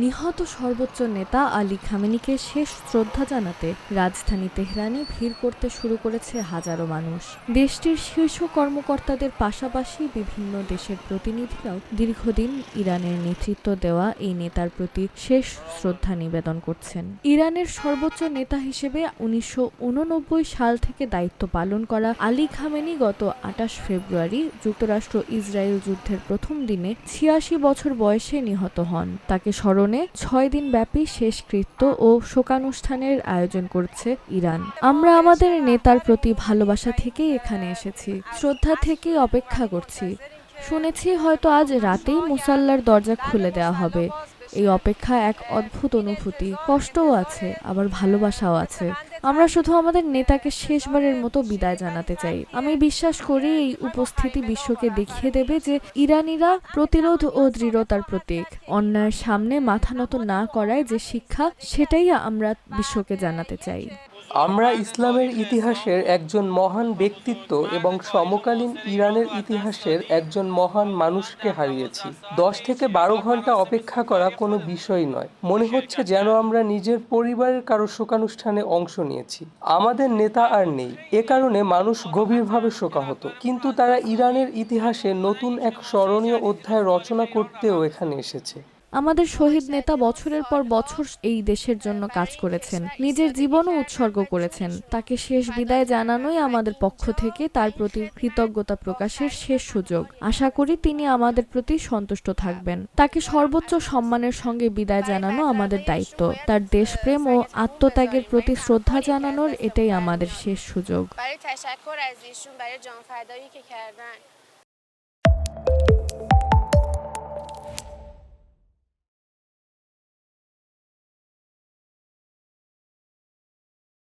নিহত সর্বোচ্চ নেতা আলী খামেনিকে শেষ শ্রদ্ধা জানাতে রাজধানী তেহরানে ভিড় করতে শুরু করেছে হাজারো মানুষ। দেশটির শীর্ষ কর্মকর্তাদের পাশাপাশি বিভিন্ন দেশের প্রতিনিধিরাও দীর্ঘদিন ইরানের নেতৃত্ব দেওয়া এই নেতার প্রতি শেষ শ্রদ্ধা নিবেদন করছেন। ইরানের সর্বোচ্চ নেতা হিসেবে ১৯৮৯ সাল থেকে দায়িত্ব পালন করা আলী খামেনি গত ২৮ ফেব্রুয়ারি যুক্তরাষ্ট্র ইসরায়েল যুদ্ধের প্রথম দিনে ৮৬ বছর বয়সে নিহত হন। তাকে স্মরণে ৬ দিন ব্যাপী শেষকৃত্য ও শোকানুষ্ঠানের আয়োজন করছে ইরান। আমরা আমাদের নেতার প্রতি ভালোবাসা থেকেই এখানে এসেছি, শ্রদ্ধা থেকেই অপেক্ষা করছি। শুনেছি হয়তো আজ রাতেই মুসাল্লার দরজা খুলে দেওয়া হবে। এই অপেক্ষা এক অদ্ভুত অনুভূতি, কষ্টও আছে, আবার ভালোবাসাও আছে। আমরা শুধু আমাদের নেতাকে শেষবারের মতো বিদায় জানাতে চাই। আমি বিশ্বাস করি এই উপস্থিতি বিশ্বকে দেখিয়ে দেবে যে ইরানিরা প্রতিরোধ ও দৃঢ়তার প্রতীক। অন্যায়ের সামনে মাথা নত না করায় যে শিক্ষা, সেটাই আমরা বিশ্বকে জানাতে চাই। আমরা ইসলামের ইতিহাসের একজন মহান ব্যক্তিত্ব এবং সমকালীন ইরানের ইতিহাসের একজন মহান মানুষকে হারিয়েছি। ১০ থেকে ১২ ঘন্টা অপেক্ষা করা কোনো বিষয় নয়। মনে হচ্ছে যেন আমরা নিজের পরিবারের কারো শোকানুষ্ঠানে অংশ নিয়েছি। আমাদের নেতা আর নেই, এ কারণে মানুষ গভীরভাবে শোকাহত। কিন্তু তারা ইরানের ইতিহাসে নতুন এক স্মরণীয় অধ্যায় রচনা করতেও এখানে এসেছে। আমাদের শহীদ নেতা বছরের পর বছর এই দেশের জন্য কাজ করেছেন, নিজের জীবনও উৎসর্গ করেছেন। তাকে শেষ বিদায় জানানোই আমাদের পক্ষ থেকে তার প্রতি কৃতজ্ঞতা প্রকাশের শেষ সুযোগ। আশা করি তিনি আমাদের প্রতি সন্তুষ্ট থাকবেন। তাকে সর্বোচ্চ সম্মানের সঙ্গে বিদায় জানানো আমাদের দায়িত্ব। তার দেশপ্রেম ও আত্মত্যাগের প্রতি শ্রদ্ধা জানানোর এটাই আমাদের শেষ সুযোগ।